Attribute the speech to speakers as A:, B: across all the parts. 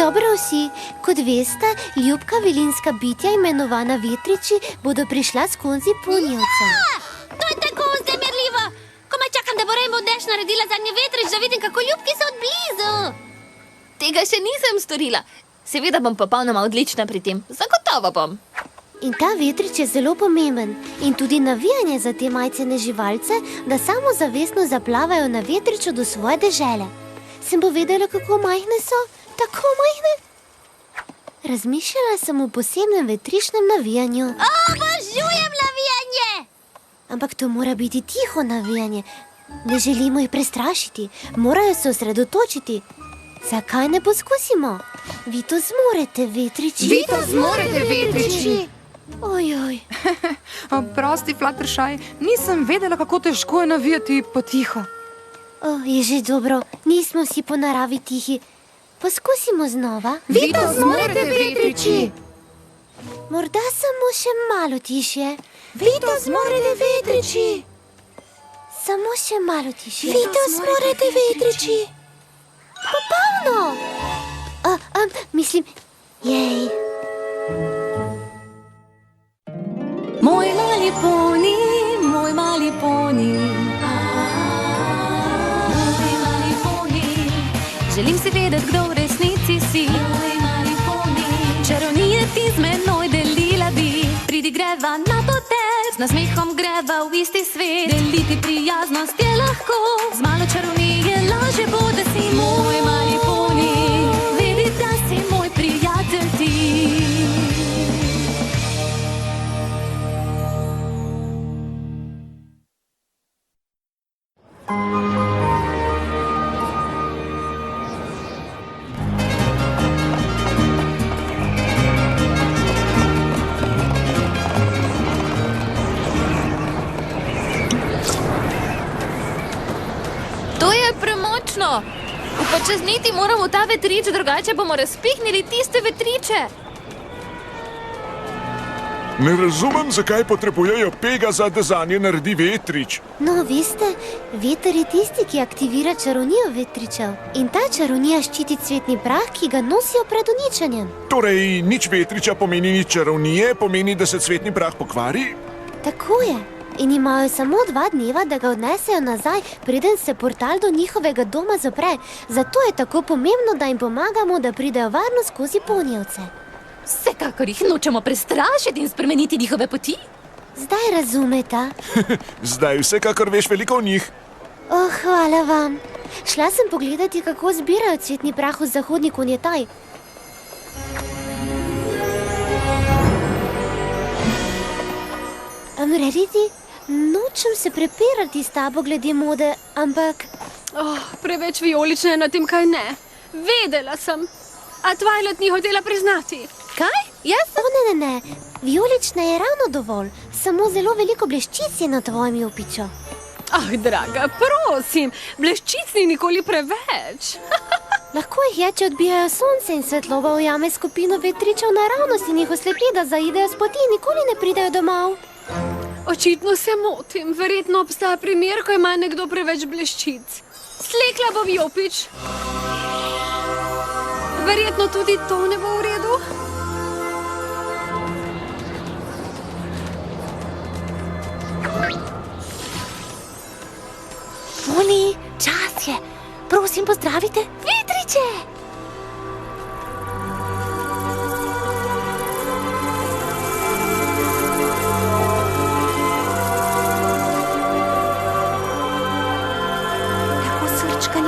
A: Dobro vsi, kot veste, ljubka vilinska bitja imenovana vetriči bodo prišla skozi punjevce.
B: To je tako vznemirljivo! Komaj čakam, da bo Rainbow Dash naredila zadnji vetrič, da vidim, kako ljubki so od blizu.
C: Tega še nisem storila. Seveda bom popolnoma odlična pri tem. Zagotovo bom.
A: In ta vetrič je zelo pomemben. In tudi navijanje za te majcene živalce, da samozavestno zaplavajo na vetriču do svoje dežele. Sem povedala, kako majhne so? Tako majhne? Razmišljala sem o posebnem vetričnem navijanju.
B: Obožujem navijanje!
A: Ampak to mora biti tiho navijanje. Ne želimo jih prestrašiti. Morajo se osredotočiti. Zakaj ne poskusimo? Vi to zmorete, vetriči.
D: Vi to zmorete, vetriči.
A: Ojoj.
D: Prosti, Fluttershy, nisem vedela, kako težko je navijati potiho.
A: Je že dobro, nismo vsi po naravi tihi. Poskusimo znova.
D: Vi to zmorete, vetriči.
A: Morda samo še malo tišje.
D: Vi to zmorete, vetriči.
A: Samo še malo tišje.
D: Vi to zmorete, vetriči.
A: Popolno! Mislim, jej.
E: Moj mali poni, moj mali poni. Moj mali poni. Želim si vedeti, kdo v resnici si. Moj mali poni. Čarovnije ti z menoj delila bi. Pridi greva na potec, z nasmehom greva v isti svet. Deliti prijaznost je lahko, z malo čarovnije laže bo, da si moj mali poni. Vedi, da si moj prijatelj ti.
C: To je premočno. Upočasniti moramo ta vetrič, drugače bomo razpihnili tiste vetriče.
F: Ne razumem, zakaj potrebujejo Pegaza, da zanje naredi vetrič.
A: No, veste, veter je tisti, ki aktivira čarovnijo vetričev. In ta čarovnija ščiti cvetni prah, ki ga nosijo pred uničenjem.
F: Torej, nič vetriča pomeni nič čarovnije, pomeni, da se cvetni prah pokvari?
A: Tako je. In imajo samo 2 dneva, da ga odnesejo nazaj, preden se portal do njihovega doma zapre. Zato je tako pomembno, da jim pomagamo, da pridejo varno skozi ponjevce.
C: Vsekakor jih nočemo prestrašiti in spremeniti njihove poti.
A: Zdaj razumeta?
F: Zdaj vsekakor veš veliko o njih.
A: Hvala vam. Šla sem pogledati, kako zbirajo cvetni prah v zahodni Konjetaj. Rarity, nočem se prepirati s tabo glede mode, ampak...
G: Preveč vijolična je na tem, kaj ne. Vedela sem. A Twilight ni hotela priznati.
C: Kaj? Jaz?
A: Ne. Vijolična je ravno dovolj. Samo zelo veliko bleščic je na tvojem jopiču.
G: Draga, prosim, bleščic ni nikoli preveč.
A: Lahko jih je, če odbijajo sonce in svetloba ujame skupino vetričev naravnost in jih oslepi, da zaidejo s poti in nikoli ne pridejo domov.
G: Očitno se motim. Verjetno obstaja primer, ko ima nekdo preveč bleščic. Slekla bom jopič. Verjetno tudi to ne bo v redu.
E: Poni, čas je. Prosim, pozdravite vetriče.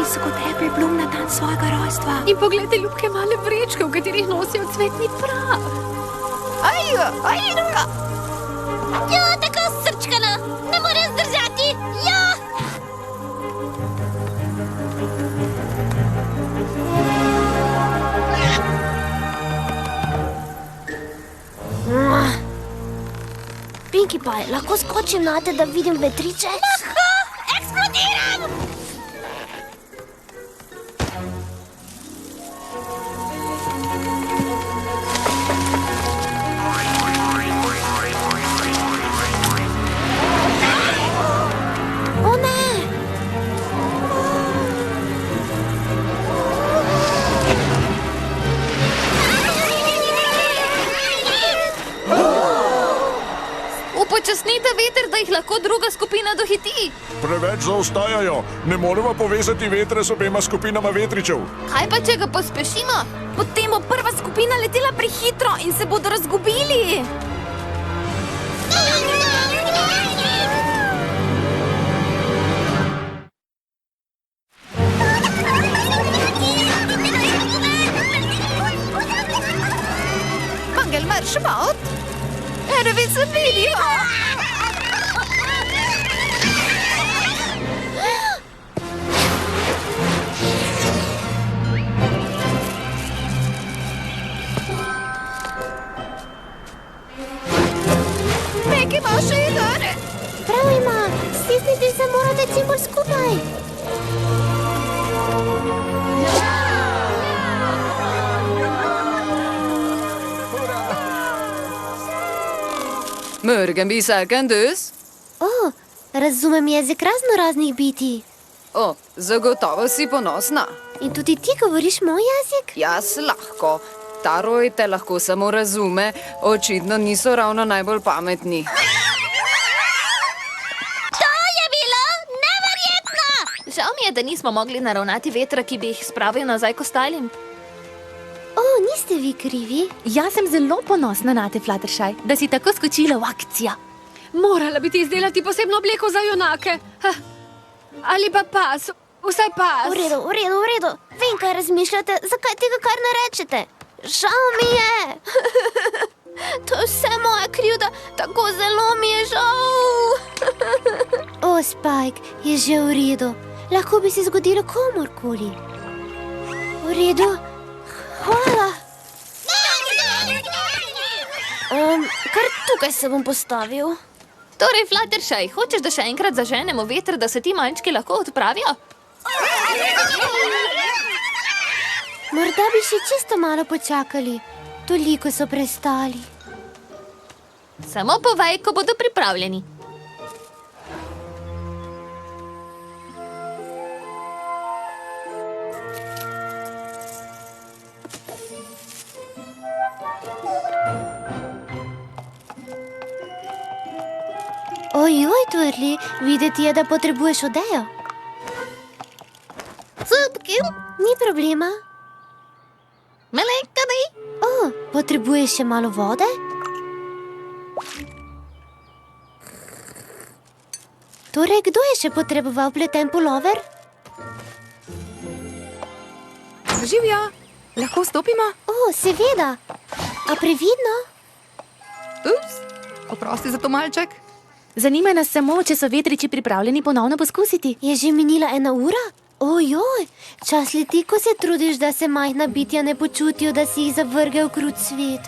E: So kot April Bloom na dan svojega rojstva.
G: In poglejte ljubke male vrečke, v katerih nosijo cvetni prah.
B: Ja, tako srčkana, ne morem zdržati. Ja!
A: Pinkie Pie, lahko skočim nate, da vidim vetriče?
B: Lahko! Eksplodiram!
C: jih lahko druga skupina dohiti.
F: Preveč zaostajajo. Ne moremo povezati vetra s obema skupinama vetričev.
C: Kaj pa, če ga pospešimo?
E: Potem bo prva skupina letela prehitro in se bodo razgubili. Mangel marš mat. Ervi se vidijo. Neki vaše igre.
A: Prav ima, stisniti se morate čim bolj skupaj.
H: Morgen vi kan dus?
A: O, razumem jezik raznoraznih bitij.
H: O, zagotovo si ponosna.
A: In tudi ti govoriš moj jezik?
H: Jaz lahko. Ta roj te lahko samo razume, očitno niso ravno najbolj pametni.
B: To je bilo neverjetno!
C: Žal mi je, da nismo mogli naravnati vetra, ki bi jih spravil nazaj k ostalim.
A: O, niste vi krivi?
E: Jaz sem zelo ponosna na te, Fluttershy, da si tako skočila v akcijo.
G: Morala bi ti izdelati posebno obleko za junake. Ali pa pas, vsaj pas.
A: V redu, v redu, v redu. Vem, kaj razmišljate, zakaj tega kar ne rečete? Žal mi je. To je vse moja krivda, tako zelo mi je žal. O, Spike, je že v redu. Lahko bi se zgodilo komorkoli. V redu, hvala. Kar tukaj se bom postavil.
C: Torej, Fluttershy, hočeš, da še enkrat zaženemo veter, da se ti malčki lahko odpravijo?
A: Morda bi še čisto malo počakali. Toliko so prestali.
C: Samo povej, ko bodo pripravljeni.
A: Ojoj, Twirly, videti je, da potrebuješ odejo. Zupki, ni problema.
C: Melekani!
A: O, potrebuješ še malo vode? Torej, kdo je še potreboval pleten pulover?
D: Živja, lahko stopimo?
A: O, seveda. A previdno?
D: Ups, oprosti za to, malček.
E: Zanima nas samo, če so vetriči pripravljeni ponovno poskusiti.
A: Je že minila 1 ura? Ojoj, čas leti, ko se trudiš, da se majhna bitja ne počutijo, da si jih zavrgel v krut svet.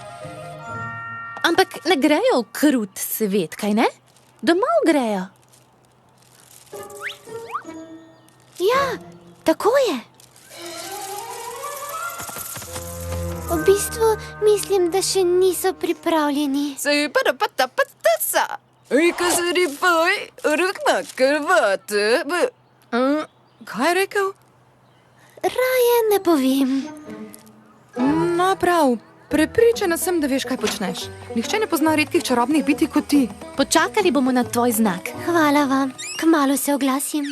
E: Ampak ne grejo v krut svet, kaj ne? Domov grejo.
A: Ja, tako je. V bistvu mislim, da še niso pripravljeni.
H: Se pa da patasa. Ika se ripoj, rukna krvate.
D: Kaj je rekel?
A: Raje ne povem.
D: No, prav. Prepričana sem, da veš, kaj počneš. Nihče ne pozna redkih čarobnih bitij kot ti.
E: Počakali bomo na tvoj znak.
A: Hvala vam, kmalu se oglasim.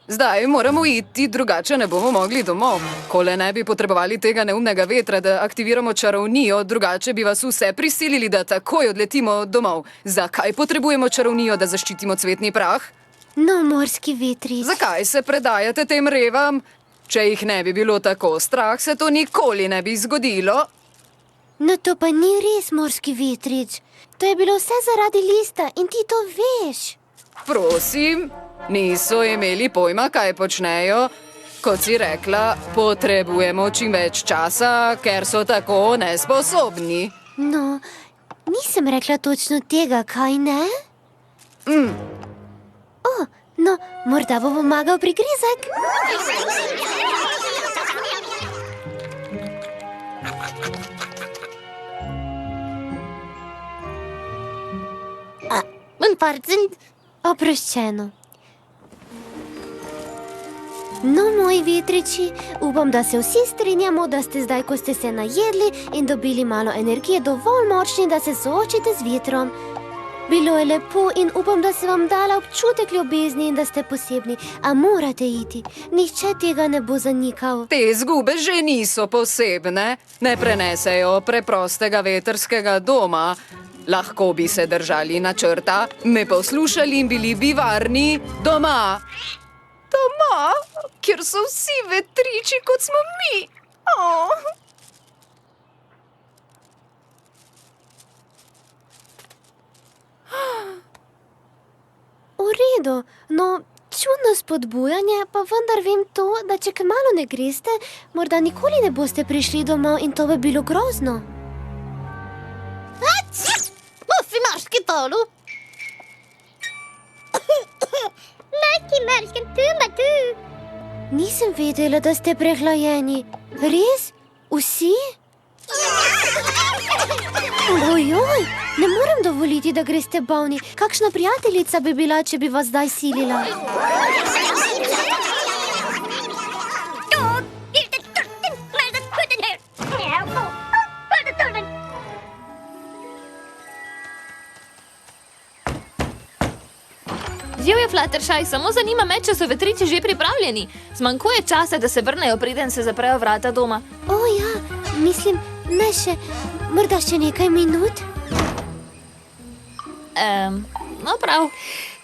H: Zdaj moramo iti, drugače ne bomo mogli domov. Ko le ne bi potrebovali tega neumnega vetra, da aktiviramo čarovnijo, drugače bi vas vse prisilili, da takoj odletimo domov. Zakaj potrebujemo čarovnijo, da zaščitimo cvetni prah?
A: No, morski vetrič.
H: Zakaj se predajate tem revam? Če jih ne bi bilo tako strah, se to nikoli ne bi zgodilo.
A: No, to pa ni res, morski vetrič. To je bilo vse zaradi lista in ti to veš.
H: Prosim, niso imeli pojma, kaj počnejo. Kot si rekla, potrebujemo čim več časa, ker so tako nesposobni.
A: No, nisem rekla točno tega, kaj ne? O, no, morda bo pomagal prigrizek. Oproščeno. No, moji vetriči, upam, da se vsi strinjamo, da ste zdaj, ko ste se najedli in dobili malo energije, dovolj močni, da se soočite z vetrom. Bilo je lepo in upam, da se vam dala občutek ljubezni in da ste posebni. A morate iti, nihče tega ne bo zanikal.
H: Te izgube že niso posebne, ne prenesejo preprostega vetrskega doma. Lahko bi se držali načrta, me poslušali in bili bi varni doma. Doma, kjer so vsi vetriči, kot smo mi. Oh.
A: V redu, no, čudno spodbujanje, pa vendar vem to, da če kmalu ne greste, morda nikoli ne boste prišli domov in to bi bilo grozno.
B: Musi moški tolu. Neki meršken tu.
A: Nisem vedela, da ste prehlajeni. Res? Vsi? Ojoj, ne morem dovoliti, da greste bolni. Kakšna prijateljica bi bila, če bi vas zdaj silila?
C: Živijo, Fluttershy, samo zanima me, če so vetriči že pripravljeni. Zmanjkuje časa, da se vrnejo, preden se zaprejo vrata doma.
A: O ja, mislim, ne še, morda še nekaj minut?
C: No prav.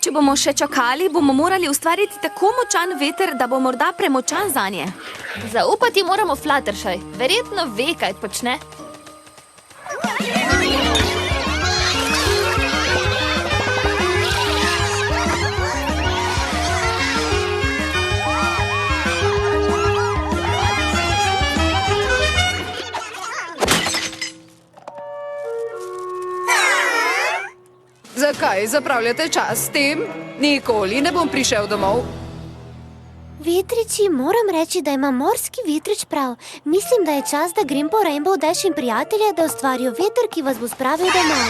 E: Če bomo še čakali, bomo morali ustvariti tako močan veter, da bo morda premočan zanje.
C: Zaupati moramo Fluttershy. Verjetno ve, kaj počne.
H: Zakaj zapravljate čas s tem? Nikoli ne bom prišel domov.
A: Vetriči, moram reči, da ima morski vetrič prav. Mislim, da je čas, da grem po Rainbow Dash in prijatelje, da ustvarijo veter, ki vas bo spravil domov.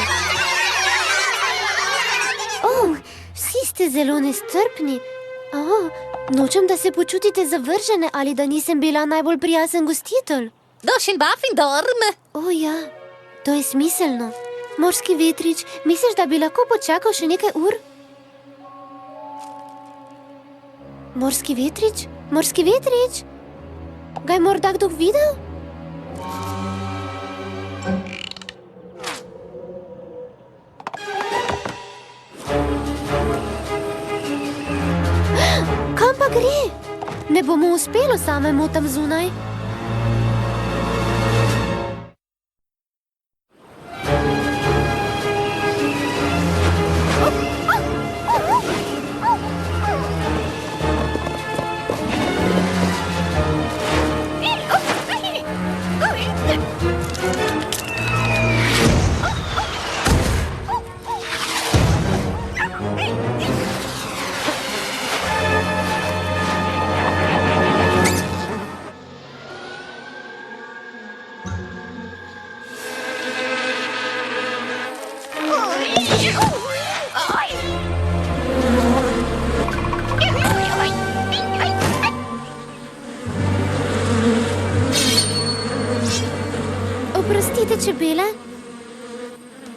A: Vsi ste zelo nestrpni. Nočem, da se počutite zavržene ali da nisem bila najbolj prijazen gostitelj.
B: Došin bafin dorm.
A: Ja, to je smiselno. Morski vetrič, misliš, da bi lahko počakal še nekaj ur? Morski vetrič? Morski vetrič? Ga je morda kdo videl? Kam pa gre? Ne bomo uspelo samemu tam zunaj. Oprostite, čebele.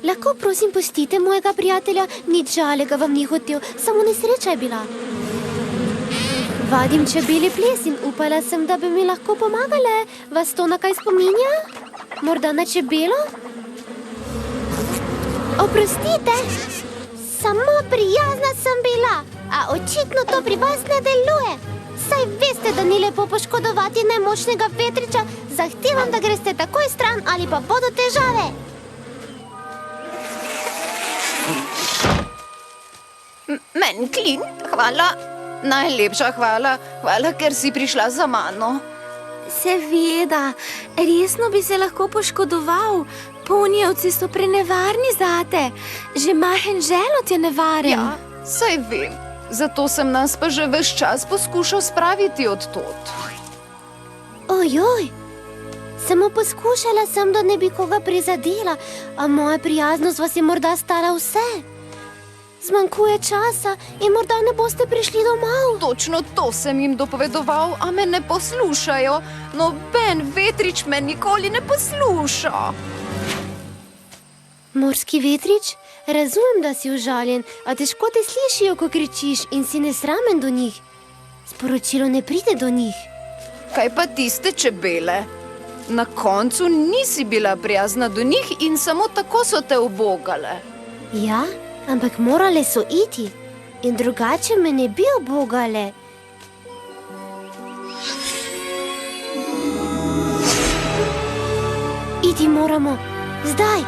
A: Lahko prosim pustite mojega prijatelja, nič žalega vam ni hotel, samo nesreča je bila. Vadim čebeli ples in upala sem, da bi mi lahko pomagale. Vas to na kaj spominja? Morda na čebelo? Oprostite, samo prijazna sem bila, a očitno to pri vas ne deluje. Saj veste, da ni lepo poškodovati nemočnega vetriča. Zahtevam, da greste takoj stran ali pa bodo težave.
H: Menklin, hvala. Najlepša hvala. Hvala, ker si prišla za mano.
E: Seveda, resno bi se lahko poškodoval. Ponijevci so prenevarni zate. Že mahen želod je nevaren.
H: Ja, saj vem. Zato sem nas pa že ves čas poskušal spraviti od tod.
A: Ojoj, samo poskušala sem, da ne bi koga prizadela, a moja prijaznost vas je morda stala vse. Zmanjkuje časa in morda ne boste prišli domov.
H: Točno to sem jim dopovedoval, a me ne poslušajo. Noben vetrič me nikoli ne posluša.
A: Morski vetrič, Razumem, da si užaljen, a težko te slišijo, ko kričiš in si nesramen do njih. Sporočilo ne pride do njih.
H: Kaj pa tiste čebele? Na koncu nisi bila prijazna do njih in samo tako so te ubogale.
A: Ja, ampak morale so iti in drugače me ne bi obogale. Iti moramo, zdaj.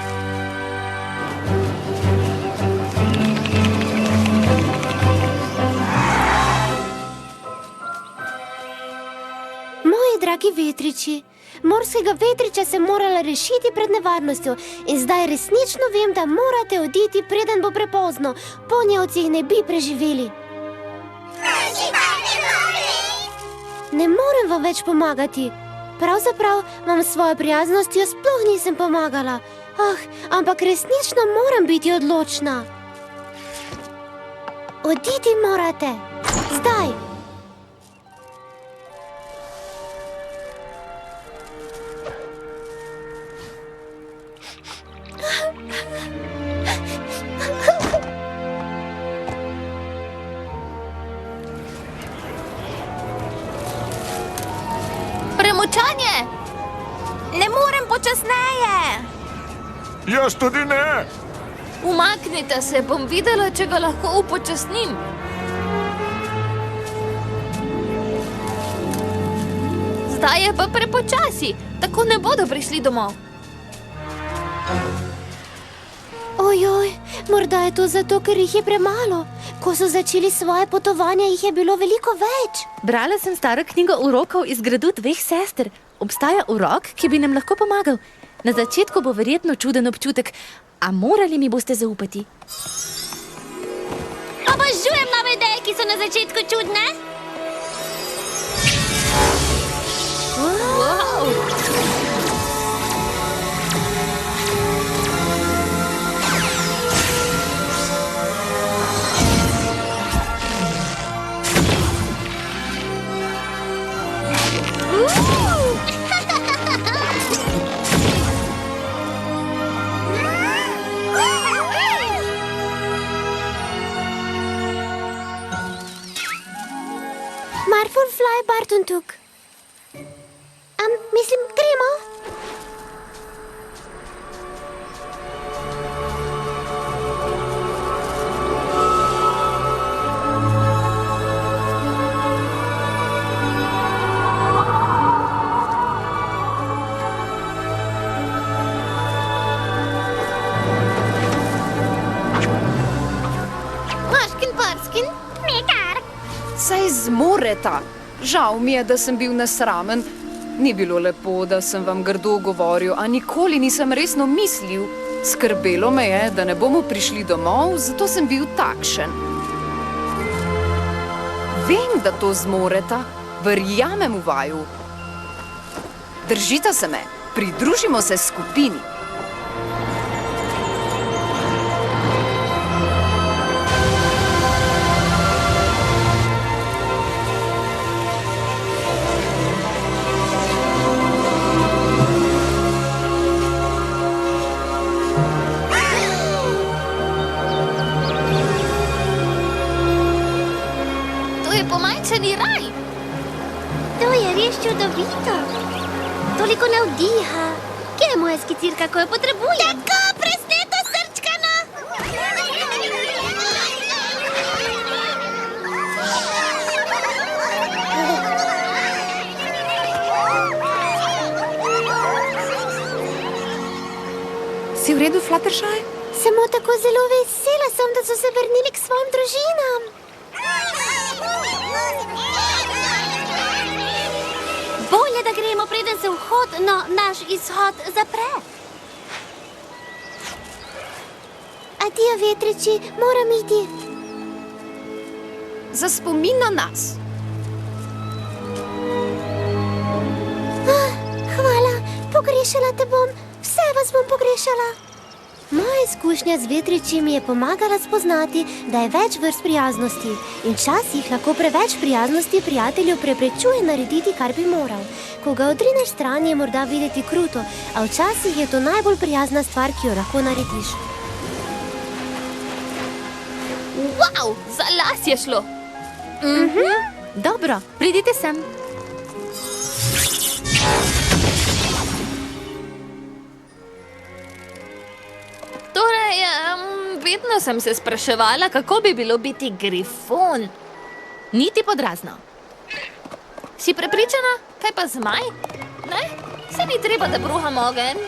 A: Moji dragi vetriči, morskega vetriča sem morala rešiti pred nevarnostjo in zdaj resnično vem, da morate oditi, preden bo prepozno. Ponjevci jih ne bi preživeli. Ne morem vam več pomagati. Pravzaprav vam s svojo prijaznostjo sploh nisem pomagala. Ampak resnično moram biti odločna. Oditi morate. Zdaj.
C: Premočanje! Ne morem počasneje!
F: Jaz tudi ne.
C: Umaknite se, bom videla, če ga lahko upočasnim. Zdaj je pa prepočasi, tako ne bodo prišli domov.
A: Ojoj, morda je to zato, ker jih je premalo. Ko so začeli svoje potovanje, jih je bilo veliko več.
E: Brala sem staro knjigo urokov iz gradu dveh sester. Obstaja urok, ki bi nam lahko pomagal. Na začetku bo verjetno čuden občutek, a morali mi boste zaupati.
B: Obožujem nove ideje, ki so na začetku čudne.
A: Marfurfly Bartuntuk. Mislim, gremo.
B: Maškin, parskin, mekar.
H: Saj zmoreta. Žal mi je, da sem bil nesramen. Ni bilo lepo, da sem vam grdo govoril, a nikoli nisem resno mislil. Skrbelo me je, da ne bomo prišli domov, zato sem bil takšen. Vem, da to zmoreta, verjamem v vaju. Držite se me, pridružimo se skupini.
C: Pomajčeni raj!
B: To je res čudovito. Toliko navdiha. Kje je moja skicirka, ko jo potrebujem? Tako, presneto srčkano!
D: Si v redu, Fluttershy?
A: Samo tako zelo vesela sem, da so se vrnili k svojim družinam.
B: Bolje, da gremo, preden se naš izhod zapre.
A: Adijo, vetriči, moram iti.
H: Za spomin na nas.
A: Hvala, pogrešala te bom, vse vas bom pogrešala. Moja izkušnja z vetriči mi je pomagala spoznati, da je več vrst prijaznosti in včasih lahko preveč prijaznosti prijatelju preprečuje narediti, kar bi moral. Ko ga odrineš stran, je morda videti kruto, a včasih je to najbolj prijazna stvar, ki jo lahko narediš.
C: Wow, za las je šlo.
E: Dobro, pridite sem.
C: Torej, vedno sem se spraševala, kako bi bilo biti grifon.
E: Niti podrazno.
C: Si prepričana? Kaj pa zmaj? Ne? Se ni treba, da bruham ogenj.